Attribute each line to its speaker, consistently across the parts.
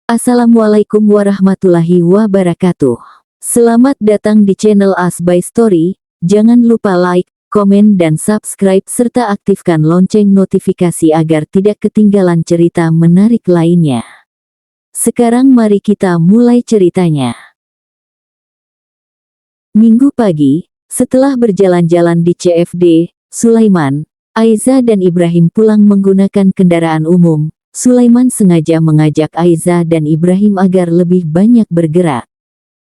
Speaker 1: Assalamualaikum warahmatullahi wabarakatuh. Selamat datang di channel As by Story. Jangan lupa like, komen dan subscribe serta aktifkan lonceng notifikasi agar tidak ketinggalan cerita menarik lainnya. Sekarang mari kita mulai ceritanya. Minggu pagi, setelah berjalan-jalan di CFD, Sulaiman, Aiza dan Ibrahim pulang menggunakan kendaraan umum. Sulaiman sengaja mengajak Aiza dan Ibrahim agar lebih banyak bergerak.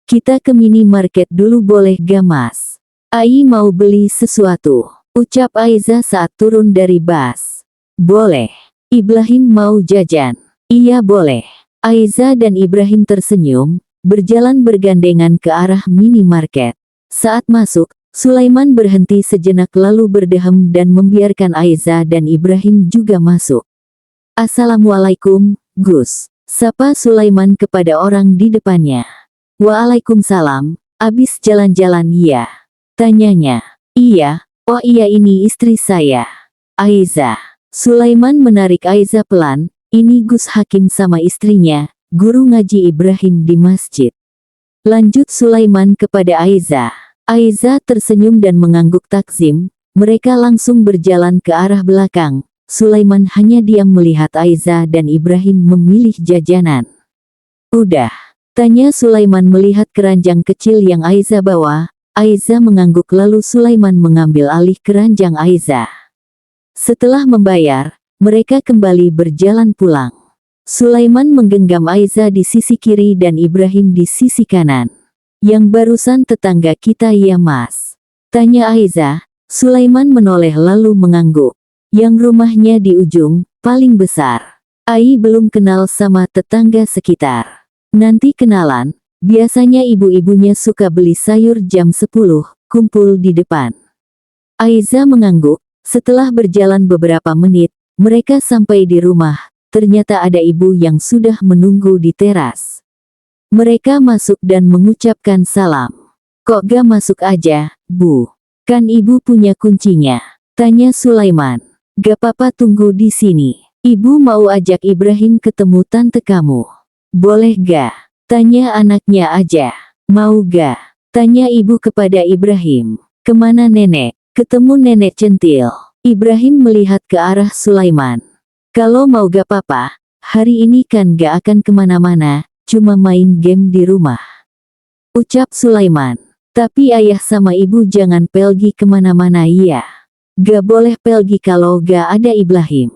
Speaker 1: Kita ke minimarket dulu boleh gak mas? Ai mau beli sesuatu, ucap Aiza saat turun dari bus. Boleh. Ibrahim mau jajan. Iya boleh. Aiza dan Ibrahim tersenyum, berjalan bergandengan ke arah minimarket. Saat masuk, Sulaiman berhenti sejenak lalu berdehem dan membiarkan Aiza dan Ibrahim juga masuk. Assalamualaikum, Gus. Sapa Sulaiman kepada orang di depannya. Waalaikumsalam, abis jalan-jalan ya? Tanyanya. Iya, oh iya ini istri saya. Aiza. Sulaiman menarik Aiza pelan, ini Gus Hakim sama istrinya, guru ngaji Ibrahim di masjid. Lanjut Sulaiman kepada Aiza. Aiza tersenyum dan mengangguk takzim, mereka langsung berjalan ke arah belakang. Sulaiman hanya diam melihat Aiza dan Ibrahim memilih jajanan. Udah? Tanya Sulaiman melihat keranjang kecil yang Aiza bawa. Aiza mengangguk lalu Sulaiman mengambil alih keranjang Aiza. Setelah membayar, mereka kembali berjalan pulang. Sulaiman menggenggam Aiza di sisi kiri dan Ibrahim di sisi kanan. Yang barusan tetangga kita ya mas? Tanya Aiza. Sulaiman menoleh lalu mengangguk. Yang rumahnya di ujung, paling besar. Ai belum kenal sama tetangga sekitar. Nanti kenalan, biasanya ibu-ibunya suka beli sayur jam 10, kumpul di depan. Aiza mengangguk, setelah berjalan beberapa menit, mereka sampai di rumah, ternyata ada ibu yang sudah menunggu di teras. Mereka masuk dan mengucapkan salam. Kok gak masuk aja, Bu? Kan ibu punya kuncinya? Tanya Sulaiman. Gak apa-apa tunggu di sini. Ibu mau ajak Ibrahim ketemu tante kamu. Boleh gak? Tanya anaknya aja. Mau gak? Tanya ibu kepada Ibrahim. Kemana nenek? Ketemu nenek centil. Ibrahim melihat ke arah Sulaiman. Kalau mau gak apa-apa, hari ini kan gak akan kemana-mana, cuma main game di rumah. Ucap Sulaiman. Tapi ayah sama ibu jangan pergi kemana-mana ya. Gak boleh pergi kalau gak ada Ibrahim.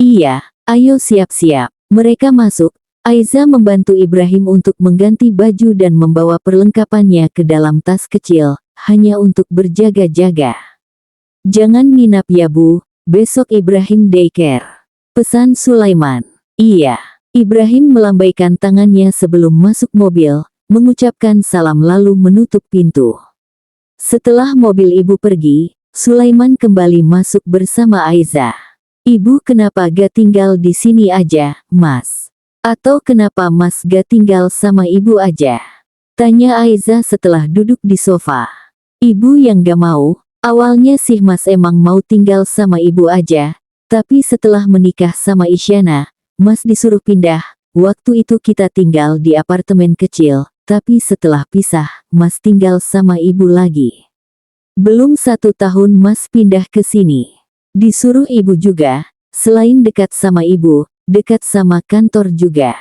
Speaker 1: Iya, ayo siap-siap. Mereka masuk. Aiza membantu Ibrahim untuk mengganti baju dan membawa perlengkapannya ke dalam tas kecil, hanya untuk berjaga-jaga. Jangan nginap ya Bu, besok Ibrahim daycare. Pesan Sulaiman. Iya. Ibrahim melambaikan tangannya sebelum masuk mobil, mengucapkan salam lalu menutup pintu. Setelah mobil ibu pergi, Sulaiman kembali masuk bersama Aiza. Ibu kenapa gak tinggal di sini aja, Mas? Atau kenapa Mas gak tinggal sama ibu aja? Tanya Aiza setelah duduk di sofa. Ibu yang gak mau, awalnya sih Mas emang mau tinggal sama ibu aja, tapi setelah menikah sama Isyana, Mas disuruh pindah. Waktu itu kita tinggal di apartemen kecil, tapi setelah pisah, Mas tinggal sama ibu lagi. Belum 1 tahun Mas pindah ke sini. Disuruh ibu juga, selain dekat sama ibu, dekat sama kantor juga.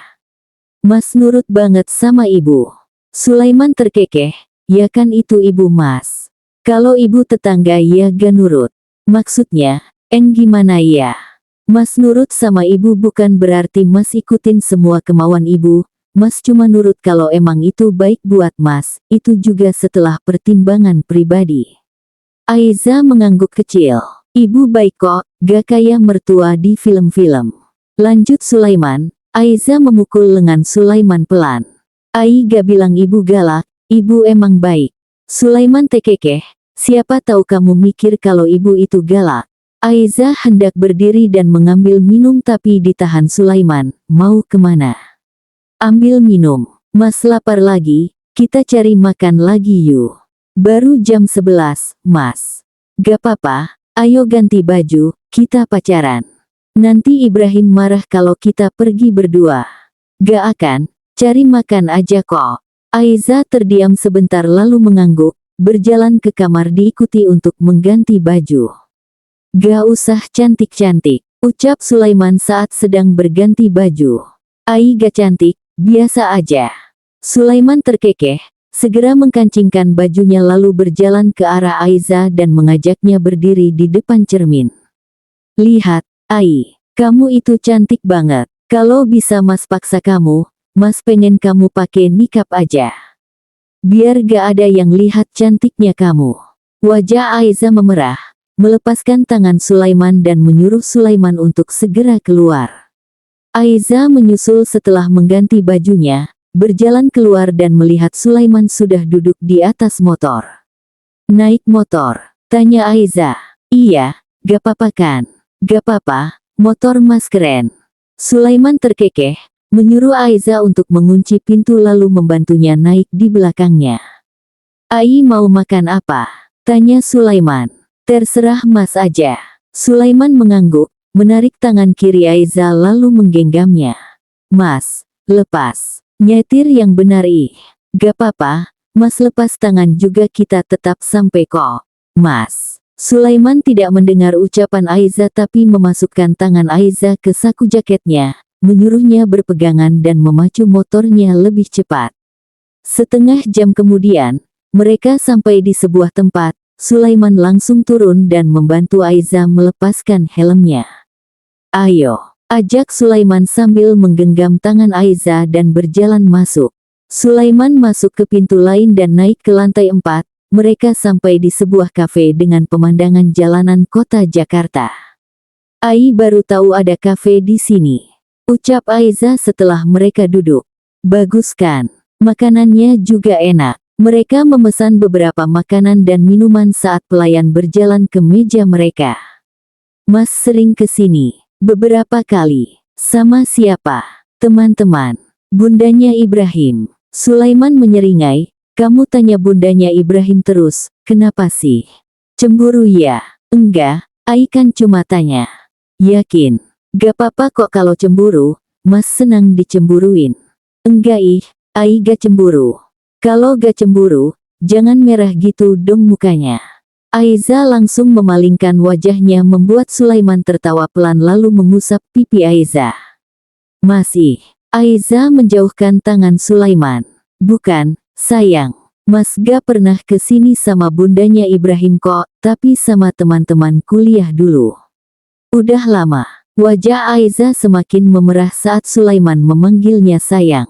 Speaker 1: Mas nurut banget sama ibu. Sulaiman terkekeh, ya kan itu ibu Mas. Kalau ibu tetangga ya gak nurut. Maksudnya, gimana ya? Mas nurut sama ibu bukan berarti Mas ikutin semua kemauan ibu. Mas cuma nurut kalau emang itu baik buat Mas, itu juga setelah pertimbangan pribadi. Aiza mengangguk kecil. Ibu baik kok, gak kayak mertua di film-film. Lanjut Sulaiman. Aiza memukul lengan Sulaiman pelan. Ai gak bilang ibu galak, ibu emang baik. Sulaiman tekekeh, siapa tahu kamu mikir kalau ibu itu galak. Aiza hendak berdiri dan mengambil minum tapi ditahan Sulaiman. Mau kemana? Ambil minum. Mas lapar lagi, kita cari makan lagi yuk. Baru jam 11, Mas. Gak apa-apa, ayo ganti baju, kita pacaran. Nanti Ibrahim marah kalau kita pergi berdua. Gak akan, cari makan aja kok. Aiza terdiam sebentar lalu mengangguk, berjalan ke kamar diikuti untuk mengganti baju. Gak usah cantik-cantik, ucap Sulaiman saat sedang berganti baju. Ai gak cantik, biasa aja. Sulaiman terkekeh, segera mengkancingkan bajunya lalu berjalan ke arah Aiza dan mengajaknya berdiri di depan cermin. Lihat, Ai, kamu itu cantik banget. Kalau bisa Mas paksa kamu, Mas pengen kamu pakai nikab aja. Biar gak ada yang lihat cantiknya kamu. Wajah Aiza memerah, melepaskan tangan Sulaiman dan menyuruh Sulaiman untuk segera keluar. Aiza menyusul setelah mengganti bajunya, berjalan keluar dan melihat Sulaiman sudah duduk di atas motor. Naik motor? Tanya Aiza. Iya, gak apa-apa kan? Gak apa-apa, motor Mas keren. Sulaiman terkekeh, menyuruh Aiza untuk mengunci pintu lalu membantunya naik di belakangnya. Ai mau makan apa? Tanya Sulaiman. Terserah Mas aja. Sulaiman mengangguk, menarik tangan kiri Aiza lalu menggenggamnya. Mas, lepas. Nyetir yang benar ih. Gak apa-apa, Mas lepas tangan juga kita tetap sampai kok. Mas. Sulaiman tidak mendengar ucapan Aiza tapi memasukkan tangan Aiza ke saku jaketnya, menyuruhnya berpegangan dan memacu motornya lebih cepat. Setengah jam kemudian, mereka sampai di sebuah tempat. Sulaiman langsung turun dan membantu Aiza melepaskan helmnya. Ayo, ajak Sulaiman sambil menggenggam tangan Aiza dan berjalan masuk. Sulaiman masuk ke pintu lain dan naik ke lantai 4. Mereka sampai di sebuah kafe dengan pemandangan jalanan kota Jakarta. Ai baru tahu ada kafe di sini, ucap Aiza setelah mereka duduk. Bagus kan? Makanannya juga enak. Mereka memesan beberapa makanan dan minuman saat pelayan berjalan ke meja mereka. Mas sering ke sini? Beberapa kali. Sama siapa? Teman-teman. Bundanya Ibrahim. Sulaiman menyeringai. Kamu tanya bundanya Ibrahim terus, kenapa sih? Cemburu ya? Enggak, Ai kan cuma tanya. Yakin? Gak apa-apa kok kalau cemburu, Mas senang dicemburuin. Enggak ih, Ai gak cemburu. Kalau gak cemburu, jangan merah gitu dong mukanya. Aiza langsung memalingkan wajahnya membuat Sulaiman tertawa pelan lalu mengusap pipi Aiza. Masih, Aiza menjauhkan tangan Sulaiman. Bukan, sayang, Mas gak pernah kesini sama bundanya Ibrahim kok, tapi sama teman-teman kuliah dulu. Udah lama. Wajah Aiza semakin memerah saat Sulaiman memanggilnya sayang.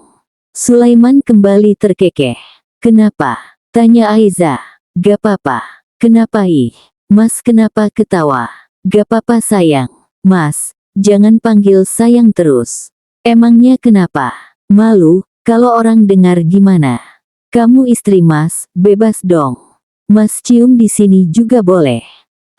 Speaker 1: Sulaiman kembali terkekeh. Kenapa? Tanya Aiza. Gak apa-apa. Kenapa ih? Mas kenapa ketawa? Gak apa-apa sayang. Mas, jangan panggil sayang terus. Emangnya kenapa? Malu, kalau orang dengar gimana? Kamu istri Mas, bebas dong. Mas cium di sini juga boleh.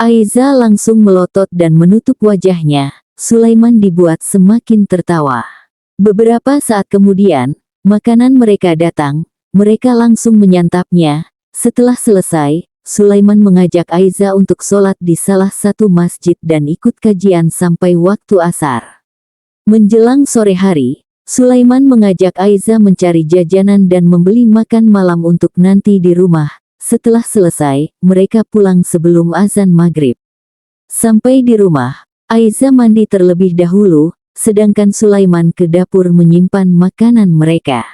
Speaker 1: Aiza langsung melotot dan menutup wajahnya. Sulaiman dibuat semakin tertawa. Beberapa saat kemudian, makanan mereka datang. Mereka langsung menyantapnya. Setelah selesai, Sulaiman mengajak Aiza untuk sholat di salah satu masjid dan ikut kajian sampai waktu asar. Menjelang sore hari, Sulaiman mengajak Aiza mencari jajanan dan membeli makan malam untuk nanti di rumah. Setelah selesai, mereka pulang sebelum azan maghrib. Sampai di rumah, Aiza mandi terlebih dahulu, sedangkan Sulaiman ke dapur menyimpan makanan mereka.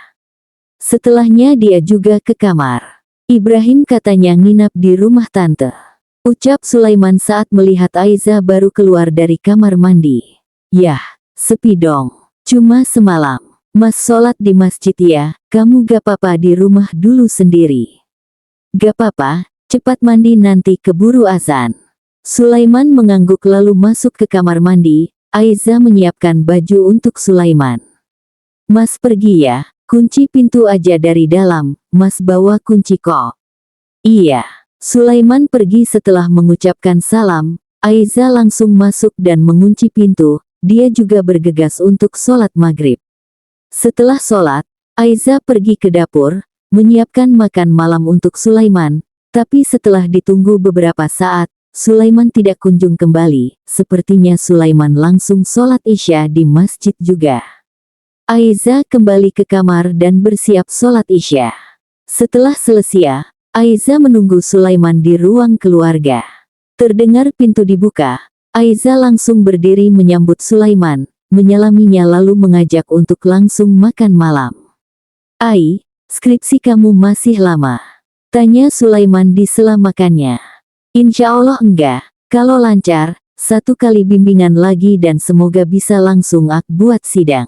Speaker 1: Setelahnya dia juga ke kamar. Ibrahim katanya nginap di rumah tante, ucap Sulaiman saat melihat Aiza baru keluar dari kamar mandi. Yah, sepi dong. Cuma semalam, Mas sholat di masjid ya, kamu gak apa-apa di rumah dulu sendiri. Gak apa-apa, cepat mandi nanti keburu azan. Sulaiman mengangguk lalu masuk ke kamar mandi. Aiza menyiapkan baju untuk Sulaiman. Mas pergi ya, kunci pintu aja dari dalam, Mas bawa kunci kok. Iya, Sulaiman pergi setelah mengucapkan salam. Aiza langsung masuk dan mengunci pintu. Dia juga bergegas untuk sholat maghrib. Setelah sholat, Aiza pergi ke dapur, menyiapkan makan malam untuk Sulaiman. Tapi setelah ditunggu beberapa saat, Sulaiman tidak kunjung kembali. Sepertinya Sulaiman langsung sholat Isya di masjid juga. Aiza kembali ke kamar dan bersiap sholat Isya. Setelah selesai, Aiza menunggu Sulaiman di ruang keluarga. Terdengar pintu dibuka, Aiza langsung berdiri menyambut Sulaiman, menyalaminya lalu mengajak untuk langsung makan malam. "Ai, skripsi kamu masih lama?" tanya Sulaiman di sela makannya. "Insya Allah enggak, kalau lancar, 1 kali bimbingan lagi dan semoga bisa langsung buat sidang."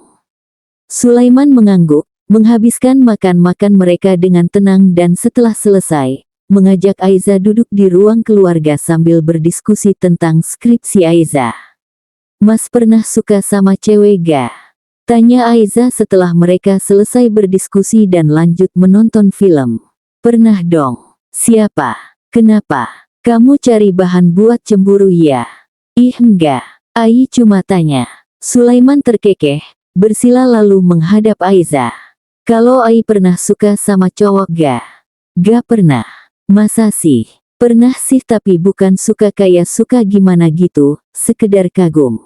Speaker 1: Sulaiman mengangguk, menghabiskan makan-makan mereka dengan tenang dan setelah selesai, mengajak Aiza duduk di ruang keluarga sambil berdiskusi tentang skripsi Aiza. "Mas pernah suka sama cewek gak?" tanya Aiza setelah mereka selesai berdiskusi dan lanjut menonton film. "Pernah dong." "Siapa? Kenapa? Kamu cari bahan buat cemburu ya?" "Ih enggak, Ai cuma tanya." Sulaiman terkekeh, bersila lalu menghadap Aiza. "Kalau Ai pernah suka sama cowok gak?" "Gak pernah." "Masa sih?" "Pernah sih tapi bukan suka kayak suka gimana gitu, sekedar kagum."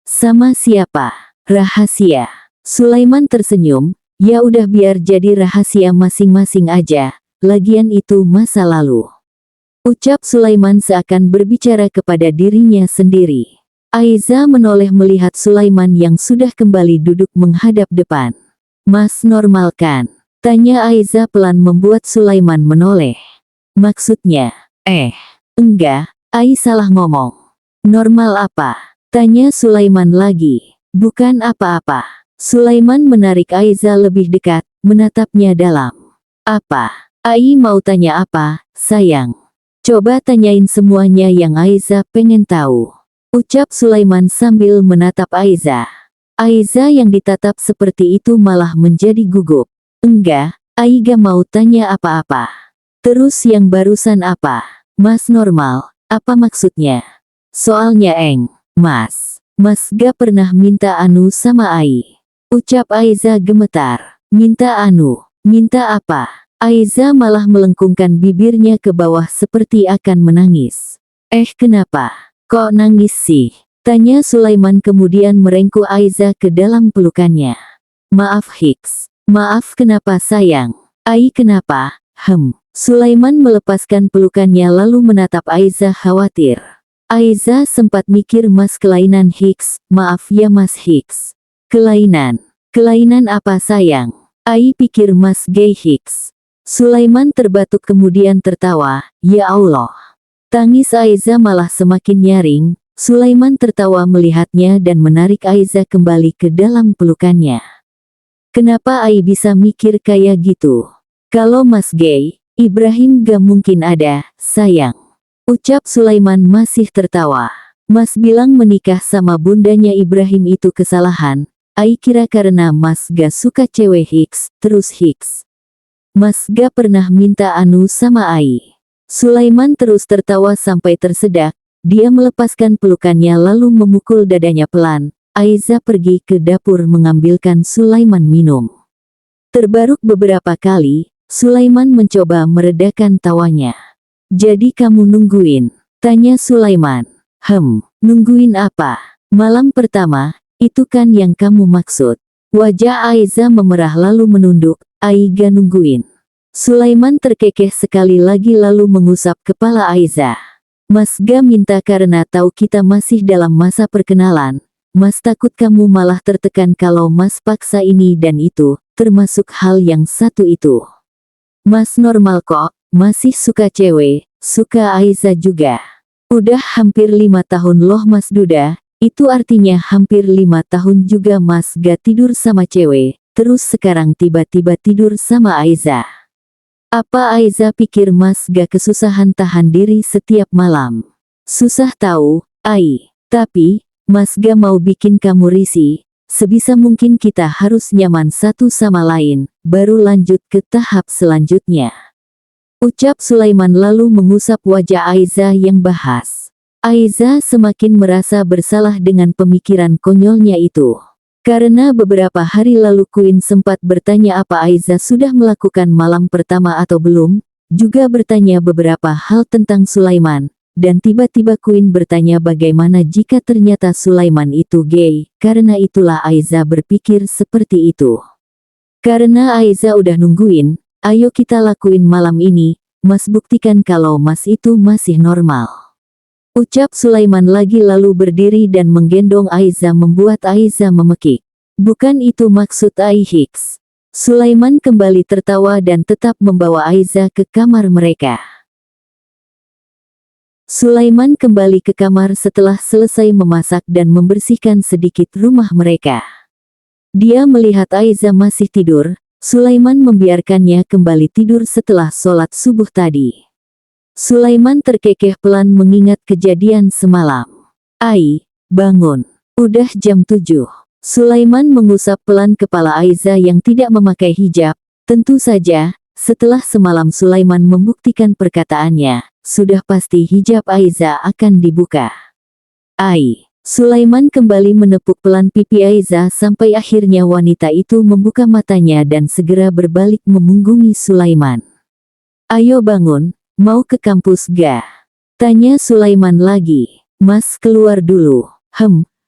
Speaker 1: "Sama siapa?" "Rahasia." Sulaiman tersenyum, "Ya udah biar jadi rahasia masing-masing aja, lagian itu masa lalu." Ucap Sulaiman seakan berbicara kepada dirinya sendiri. Aiza menoleh melihat Sulaiman yang sudah kembali duduk menghadap depan. "Mas normal kan?" tanya Aiza pelan membuat Sulaiman menoleh. "Maksudnya?" Enggak, Ai salah ngomong." "Normal apa?" tanya Sulaiman lagi. "Bukan apa-apa." Sulaiman menarik Aiza lebih dekat, menatapnya dalam. "Apa? Ai mau tanya apa, sayang? Coba tanyain semuanya yang Aiza pengen tahu." Ucap Sulaiman sambil menatap Aiza. Aiza yang ditatap seperti itu malah menjadi gugup. "Enggak, Ai gak mau tanya apa-apa." "Terus yang barusan apa? Mas normal, apa maksudnya?" "Soalnya Mas gak pernah minta anu sama Ai." Ucap Aiza gemetar. "Minta anu? Minta apa?" Aiza malah melengkungkan bibirnya ke bawah seperti akan menangis. Kenapa? Kok nangis sih?" tanya Sulaiman kemudian merengkuh Aiza ke dalam pelukannya. "Maaf Hiks." "Maaf kenapa sayang? Ai kenapa?" Sulaiman melepaskan pelukannya lalu menatap Aiza khawatir. Aiza sempat mikir Mas kelainan Hiks, "Maaf ya Mas Hiks." "Kelainan? Kelainan apa sayang?" Ai pikir Mas gay Hiks." Sulaiman terbatuk kemudian tertawa, "Ya Allah." Tangis Aiza malah semakin nyaring. Sulaiman tertawa melihatnya dan menarik Aiza kembali ke dalam pelukannya. "Kenapa Ai bisa mikir kayak gitu? Kalau Mas gay, Ibrahim gak mungkin ada, sayang." Ucap Sulaiman masih tertawa. "Mas bilang menikah sama bundanya Ibrahim itu kesalahan. Ai kira karena Mas gak suka cewek Hiks, terus Hiks. Mas gak pernah minta anu sama Ai." Sulaiman terus tertawa sampai tersedak. Dia melepaskan pelukannya lalu memukul dadanya pelan. Aiza pergi ke dapur mengambilkan Sulaiman minum. Terbaruk beberapa kali, Sulaiman mencoba meredakan tawanya. "Jadi kamu nungguin?" tanya Sulaiman. Nungguin apa? Malam pertama, itu kan yang kamu maksud." Wajah Aiza memerah lalu menunduk. "Ai gak nungguin." Sulaiman terkekeh sekali lagi lalu mengusap kepala Aiza. "Mas gak minta karena tahu kita masih dalam masa perkenalan. Mas takut kamu malah tertekan kalau Mas paksa ini dan itu, termasuk hal yang satu itu. Mas normal kok, masih suka cewek, suka Aiza juga." "Udah hampir 5 tahun loh Mas Duda, itu artinya hampir 5 tahun juga Mas gak tidur sama cewek, terus sekarang tiba-tiba tidur sama Aiza. Apa Aiza pikir Mas gak kesusahan tahan diri setiap malam?" "Susah tahu, Ai. Tapi, Mas gak mau bikin kamu risih. Sebisa mungkin kita harus nyaman satu sama lain, baru lanjut ke tahap selanjutnya." Ucap Sulaiman lalu mengusap wajah Aiza yang bahas. Aiza semakin merasa bersalah dengan pemikiran konyolnya itu. Karena beberapa hari lalu Queen sempat bertanya apa Aiza sudah melakukan malam pertama atau belum, juga bertanya beberapa hal tentang Sulaiman. dan tiba-tiba Queen bertanya bagaimana jika ternyata Sulaiman itu gay. Karena itulah Aiza berpikir seperti itu. Karena Aiza udah nungguin, ayo kita lakuin malam ini, Mas buktikan kalau Mas itu masih normal. Ucap Sulaiman lagi lalu berdiri dan menggendong Aiza membuat Aiza memekik. Bukan itu maksud Hicks. Sulaiman kembali tertawa dan tetap membawa Aiza ke kamar mereka. Sulaiman kembali ke kamar setelah selesai memasak dan membersihkan sedikit rumah mereka. Dia melihat Aiza masih tidur, Sulaiman membiarkannya kembali tidur setelah sholat subuh tadi. Sulaiman terkekeh pelan mengingat kejadian semalam. "Ai, bangun. Udah jam 7. Sulaiman mengusap pelan kepala Aiza yang tidak memakai hijab. Tentu saja, setelah semalam Sulaiman membuktikan perkataannya, sudah pasti hijab Aiza akan dibuka. "Ai." Sulaiman kembali menepuk pelan pipi Aiza sampai akhirnya wanita itu membuka matanya dan segera berbalik memunggungi Sulaiman. "Ayo bangun. Mau ke kampus ga?" tanya Sulaiman lagi. "Mas keluar dulu."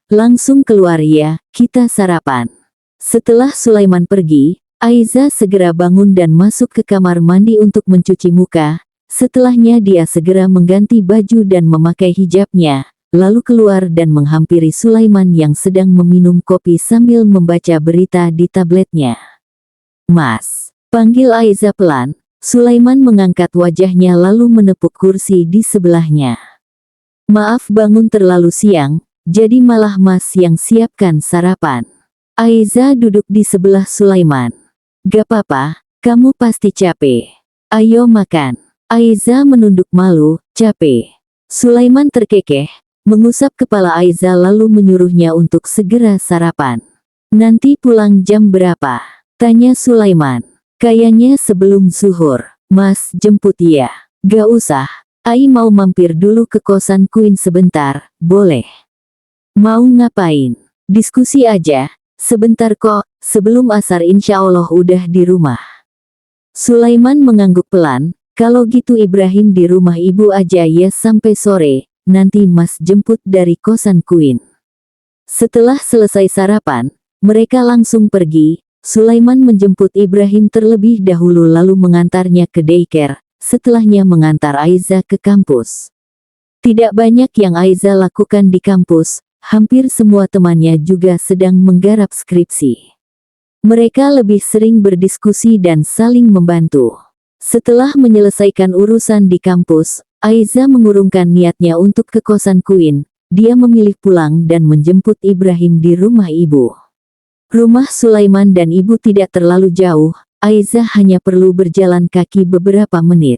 Speaker 1: Langsung keluar ya, kita sarapan." Setelah Sulaiman pergi, Aiza segera bangun dan masuk ke kamar mandi untuk mencuci muka. Setelahnya dia segera mengganti baju dan memakai hijabnya, lalu keluar dan menghampiri Sulaiman yang sedang meminum kopi sambil membaca berita di tabletnya. "Mas," panggil Aiza pelan. Sulaiman mengangkat wajahnya lalu menepuk kursi di sebelahnya. "Maaf bangun terlalu siang, jadi malah Mas yang siapkan sarapan." Aiza duduk di sebelah Sulaiman. "Gak apa-apa, kamu pasti capek. Ayo makan." Aiza menunduk malu, "Capek." Sulaiman terkekeh, mengusap kepala Aiza lalu menyuruhnya untuk segera sarapan. "Nanti pulang jam berapa?" tanya Sulaiman. "Kayaknya sebelum zuhur." "Mas jemput ya?" "Gak usah, Ai mau mampir dulu ke kosan Queen sebentar, boleh?" "Mau ngapain?" "Diskusi aja, sebentar kok, sebelum asar insya Allah udah di rumah." Sulaiman mengangguk pelan, "Kalau gitu Ibrahim di rumah ibu aja ya sampai sore, nanti Mas jemput dari kosan Queen." Setelah selesai sarapan, mereka langsung pergi. Sulaiman menjemput Ibrahim terlebih dahulu lalu mengantarnya ke daycare, setelahnya mengantar Aiza ke kampus. Tidak banyak yang Aiza lakukan di kampus, hampir semua temannya juga sedang menggarap skripsi. Mereka lebih sering berdiskusi dan saling membantu. Setelah menyelesaikan urusan di kampus, Aiza mengurungkan niatnya untuk ke kosan Queen. Dia memilih pulang dan menjemput Ibrahim di rumah ibu. Rumah Sulaiman dan ibu tidak terlalu jauh, Aiza hanya perlu berjalan kaki beberapa menit.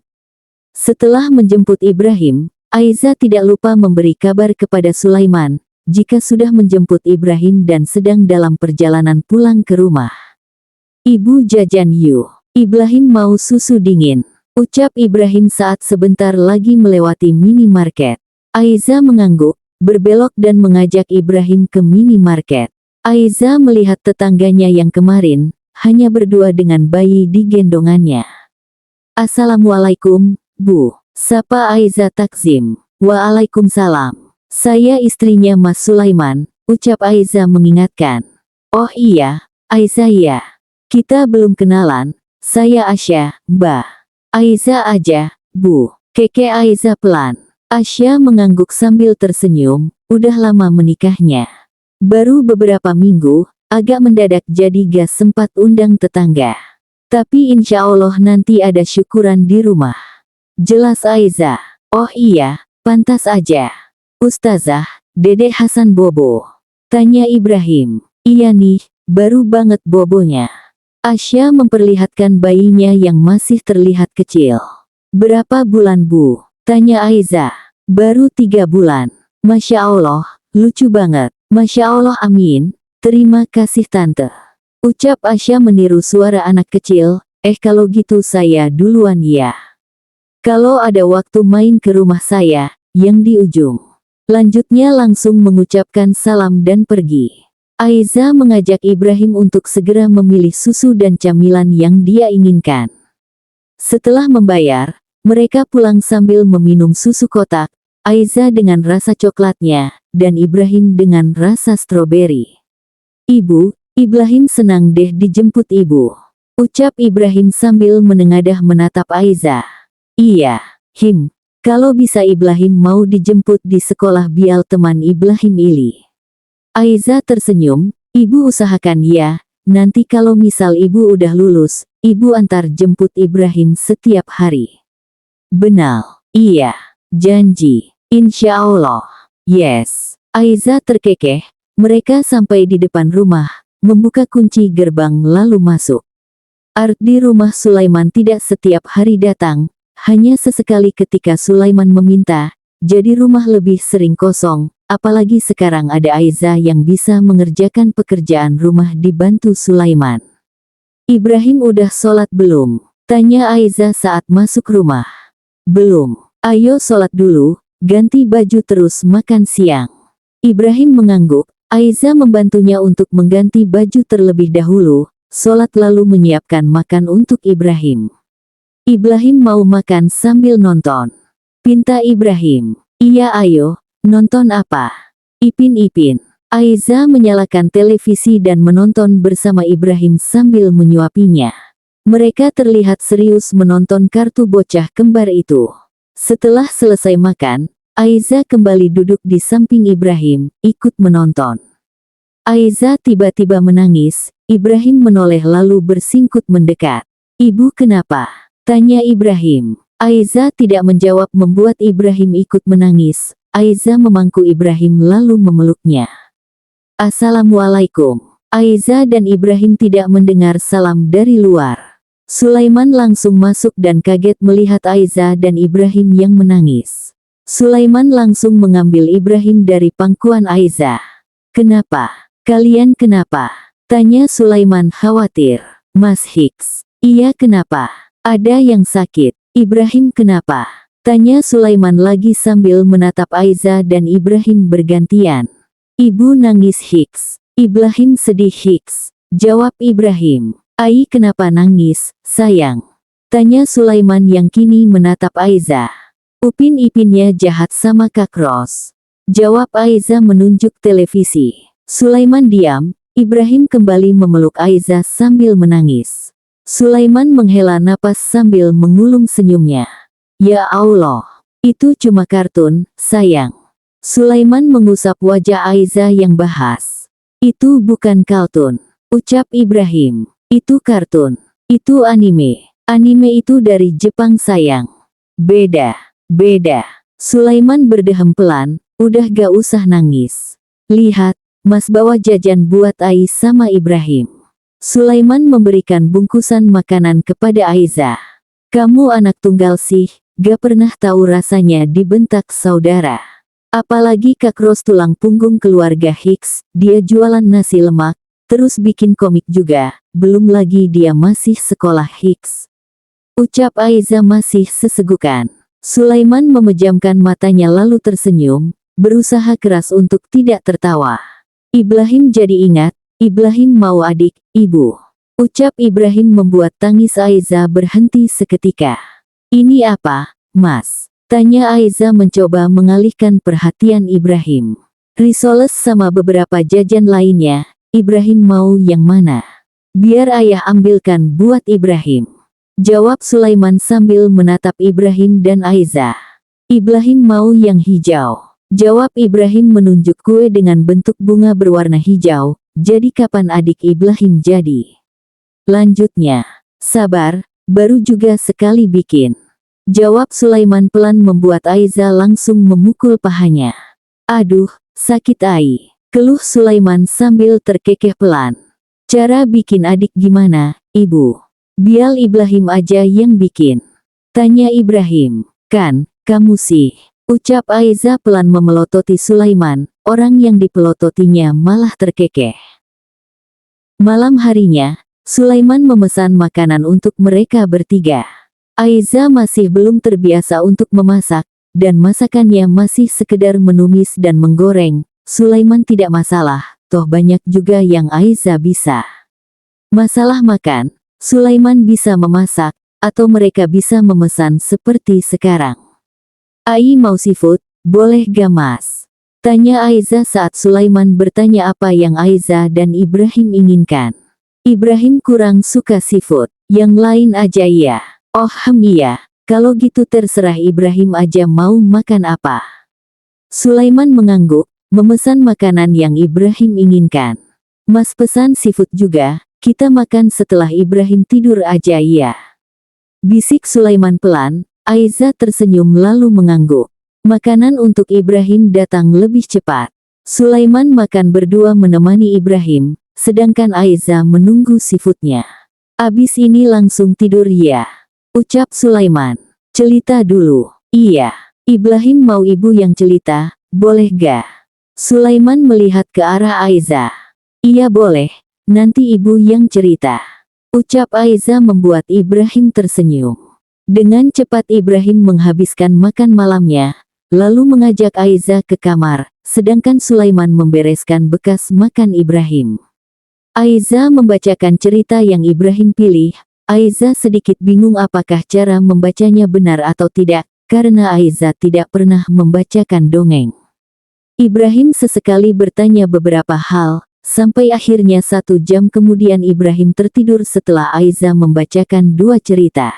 Speaker 1: Setelah menjemput Ibrahim, Aiza tidak lupa memberi kabar kepada Sulaiman, jika sudah menjemput Ibrahim dan sedang dalam perjalanan pulang ke rumah. "Ibu jajan yuk. Ibrahim mau susu dingin," ucap Ibrahim saat sebentar lagi melewati minimarket. Aiza mengangguk, berbelok dan mengajak Ibrahim ke minimarket. Aiza melihat tetangganya yang kemarin, hanya berdua dengan bayi di gendongannya. "Assalamualaikum, Bu," sapa Aiza takzim. "Waalaikumsalam. Saya istrinya Mas Sulaiman," ucap Aiza mengingatkan. "Oh iya, Aiza ya. Kita belum kenalan, saya Asya, Mbah." "Aiza aja, Bu," keke Aiza pelan. Asya mengangguk sambil tersenyum, udah lama menikahnya. Baru beberapa minggu, agak mendadak jadi gak sempat undang tetangga. Tapi insya Allah nanti ada syukuran di rumah. Jelas Aiza. "Oh iya, pantas aja. Ustazah, Dedek Hasan bobo?" tanya Ibrahim. "Iya nih, baru banget bobonya." Asya memperlihatkan bayinya yang masih terlihat kecil. "Berapa bulan Bu?" tanya Aiza. "Baru 3 bulan. Masya Allah, lucu banget." "Masya Allah amin, terima kasih tante," ucap Asya meniru suara anak kecil. Kalau gitu saya duluan ya. Kalau ada waktu main ke rumah saya, yang di ujung." Lanjutnya langsung mengucapkan salam dan pergi. Aiza mengajak Ibrahim untuk segera memilih susu dan camilan yang dia inginkan. Setelah membayar, mereka pulang sambil meminum susu kotak. Aiza dengan rasa coklatnya, dan Ibrahim dengan rasa stroberi. Ibu, Ibrahim senang deh dijemput ibu. Ucap Ibrahim sambil menengadah menatap Aiza. Iya, kalau bisa Ibrahim mau dijemput di sekolah biar teman Ibrahim ili. Aiza tersenyum, ibu usahakan ya, nanti kalau misal ibu udah lulus, ibu antar jemput Ibrahim setiap hari. Benar, iya, janji, insya Allah, yes. Aiza terkekeh, mereka sampai di depan rumah, membuka kunci gerbang lalu masuk. Di rumah Sulaiman tidak setiap hari datang, hanya sesekali ketika Sulaiman meminta, jadi rumah lebih sering kosong, apalagi sekarang ada Aiza yang bisa mengerjakan pekerjaan rumah dibantu Sulaiman. Ibrahim udah sholat belum? Tanya Aiza saat masuk rumah. Belum. Ayo sholat dulu, ganti baju terus makan siang. Ibrahim mengangguk, Aiza membantunya untuk mengganti baju terlebih dahulu, sholat lalu menyiapkan makan untuk Ibrahim. Ibrahim mau makan sambil nonton. Pinta Ibrahim. Iya ayo, nonton apa? Ipin. Aiza menyalakan televisi dan menonton bersama Ibrahim sambil menyuapinya. Mereka terlihat serius menonton kartu bocah kembar itu. Setelah selesai makan, Aiza kembali duduk di samping Ibrahim, ikut menonton. Aiza tiba-tiba menangis, Ibrahim menoleh lalu bersingkut mendekat. Ibu kenapa? Tanya Ibrahim. Aiza tidak menjawab membuat Ibrahim ikut menangis. Aiza memangku Ibrahim lalu memeluknya. Assalamualaikum. Aiza dan Ibrahim tidak mendengar salam dari luar. Sulaiman langsung masuk dan kaget melihat Aiza dan Ibrahim yang menangis. Sulaiman langsung mengambil Ibrahim dari pangkuan Aiza. Kenapa? Kalian kenapa? Tanya Sulaiman khawatir. Mas Hicks. Iya kenapa? Ada yang sakit. Ibrahim kenapa? Tanya Sulaiman lagi sambil menatap Aiza dan Ibrahim bergantian. Ibu nangis Hicks. Ibrahim sedih Hicks. Jawab Ibrahim. Ai kenapa nangis, sayang? Tanya Sulaiman yang kini menatap Aiza. Upin-ipinnya jahat sama Kak Ros. Jawab Aiza menunjuk televisi. Sulaiman diam, Ibrahim kembali memeluk Aiza sambil menangis. Sulaiman menghela napas sambil mengulum senyumnya. Ya Allah, itu cuma kartun, sayang. Sulaiman mengusap wajah Aiza yang bahas. Itu bukan kartun, ucap Ibrahim. Itu kartun. Itu anime. Anime itu dari Jepang sayang. Beda. Sulaiman berdehem pelan, udah gak usah nangis. Lihat, Mas bawa jajan buat Ai sama Ibrahim. Sulaiman memberikan bungkusan makanan kepada Aiza. Kamu anak tunggal sih, gak pernah tahu rasanya dibentak saudara. Apalagi Kak Ros tulang punggung keluarga Hicks, dia jualan nasi lemak, terus bikin komik juga, belum lagi dia masih sekolah Hicks. Ucap Aiza masih sesegukan. Sulaiman memejamkan matanya lalu tersenyum, berusaha keras untuk tidak tertawa. Ibrahim jadi ingat, Ibrahim mau adik, ibu. Ucap Ibrahim membuat tangis Aiza berhenti seketika. Ini apa, Mas? Tanya Aiza mencoba mengalihkan perhatian Ibrahim. Risoles sama beberapa jajan lainnya, Ibrahim mau yang mana? Biar ayah ambilkan buat Ibrahim. Jawab Sulaiman sambil menatap Ibrahim dan Aiza. Ibrahim mau yang hijau. Jawab Ibrahim menunjuk kue dengan bentuk bunga berwarna hijau. Jadi kapan adik Ibrahim jadi? Lanjutnya. Sabar, baru juga sekali bikin. Jawab Sulaiman pelan membuat Aiza langsung memukul pahanya. Aduh, sakit Ai. Keluh Sulaiman sambil terkekeh pelan. Cara bikin adik gimana, ibu? Biar Ibrahim aja yang bikin. Tanya Ibrahim. Kan, kamu sih. Ucap Aiza pelan memelototi Sulaiman, orang yang dipelototinya malah terkekeh. Malam harinya, Sulaiman memesan makanan untuk mereka bertiga. Aiza masih belum terbiasa untuk memasak, dan masakannya masih sekedar menumis dan menggoreng. Sulaiman tidak masalah, toh banyak juga yang Aiza bisa. Masalah makan, Sulaiman bisa memasak, atau mereka bisa memesan seperti sekarang. Ai mau seafood, boleh gak Mas? Tanya Aiza saat Sulaiman bertanya apa yang Aiza dan Ibrahim inginkan. Ibrahim kurang suka seafood, yang lain aja ya. Oh iya, kalau gitu terserah Ibrahim aja mau makan apa. Sulaiman mengangguk, memesan makanan yang Ibrahim inginkan. Mas pesan seafood juga, kita makan setelah Ibrahim tidur aja ya. Bisik Sulaiman pelan, Aiza tersenyum lalu mengangguk. Makanan untuk Ibrahim datang lebih cepat. Sulaiman makan berdua menemani Ibrahim, sedangkan Aiza menunggu seafoodnya. Abis ini langsung tidur ya, ucap Sulaiman. Celita dulu. Iya, Ibrahim mau ibu yang celita, boleh gak? Sulaiman melihat ke arah Aiza. Iya boleh, nanti ibu yang cerita. Ucap Aiza membuat Ibrahim tersenyum. Dengan cepat Ibrahim menghabiskan makan malamnya, lalu mengajak Aiza ke kamar, sedangkan Sulaiman membereskan bekas makan Ibrahim. Aiza membacakan cerita yang Ibrahim pilih. Aiza sedikit bingung apakah cara membacanya benar atau tidak, karena Aiza tidak pernah membacakan dongeng. Ibrahim sesekali bertanya beberapa hal, sampai akhirnya 1 jam kemudian Ibrahim tertidur setelah Aiza membacakan 2 cerita.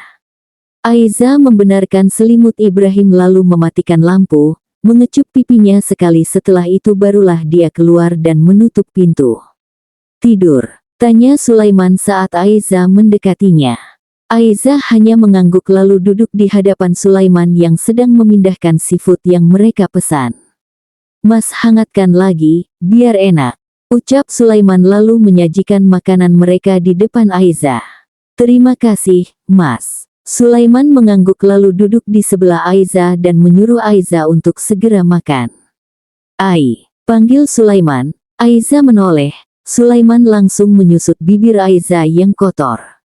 Speaker 1: Aiza membenarkan selimut Ibrahim lalu mematikan lampu, mengecup pipinya sekali setelah itu barulah dia keluar dan menutup pintu. Tidur, tanya Sulaiman saat Aiza mendekatinya. Aiza hanya mengangguk lalu duduk di hadapan Sulaiman yang sedang memindahkan seafood yang mereka pesan. Mas hangatkan lagi, biar enak, ucap Sulaiman lalu menyajikan makanan mereka di depan Aiza. Terima kasih, Mas. Sulaiman mengangguk lalu duduk di sebelah Aiza dan menyuruh Aiza untuk segera makan. Ai, panggil Sulaiman. Aiza menoleh. Sulaiman langsung menyusut bibir Aiza yang kotor.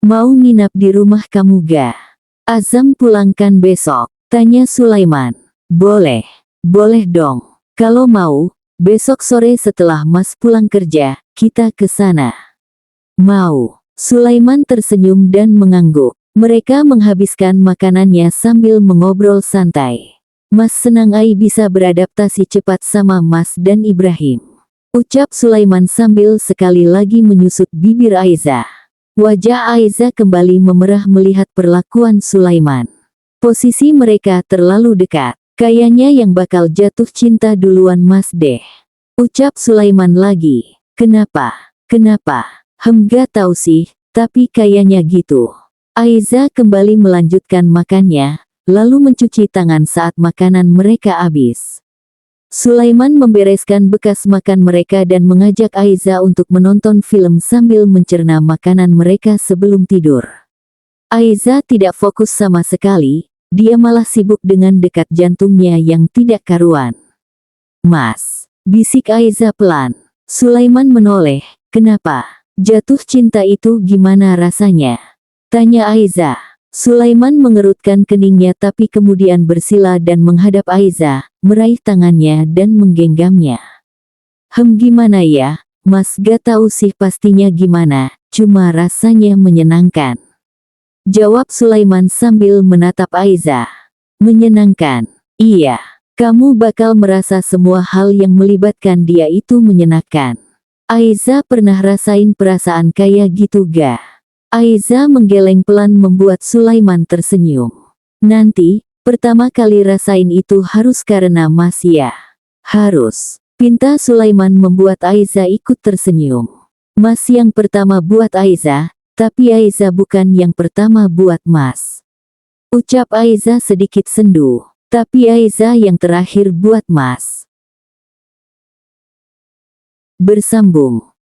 Speaker 1: Mau nginap di rumah kamu ga? Azam pulangkan besok, tanya Sulaiman. Boleh, boleh dong. Kalau mau, besok sore setelah Mas pulang kerja, kita ke sana. Mau. Sulaiman tersenyum dan mengangguk. Mereka menghabiskan makanannya sambil mengobrol santai. Mas senang Ai bisa beradaptasi cepat sama Mas dan Ibrahim, ucap Sulaiman sambil sekali lagi menyusut bibir Aiza. Wajah Aiza kembali memerah melihat perlakuan Sulaiman. Posisi mereka terlalu dekat. Kayaknya yang bakal jatuh cinta duluan Mas deh, ucap Sulaiman lagi. Kenapa? Gak tahu sih, tapi kayaknya gitu. Aiza kembali melanjutkan makannya, lalu mencuci tangan saat makanan mereka habis. Sulaiman membereskan bekas makan mereka dan mengajak Aiza untuk menonton film sambil mencerna makanan mereka sebelum tidur. Aiza tidak fokus sama sekali, dia malah sibuk dengan dekat jantungnya yang tidak karuan. Mas, bisik Aiza pelan. Sulaiman menoleh. Kenapa? Jatuh cinta itu gimana rasanya? Tanya Aiza. Sulaiman mengerutkan keningnya tapi kemudian bersila dan menghadap Aiza, meraih tangannya dan menggenggamnya. Gimana ya, Mas gak tahu sih pastinya gimana, cuma rasanya menyenangkan. Jawab Sulaiman sambil menatap Aiza. Menyenangkan? Iya, kamu bakal merasa semua hal yang melibatkan dia itu menyenangkan. Aiza pernah rasain perasaan kayak gitu gak? Aiza menggeleng pelan membuat Sulaiman tersenyum. Nanti, pertama kali rasain itu harus karena Mas ya. Harus. Pinta Sulaiman membuat Aiza ikut tersenyum. Mas yang pertama buat Aiza, tapi Aiza bukan yang pertama buat Mas. Ucap Aiza sedikit sendu. Tapi Aiza yang terakhir buat Mas. Bersambung.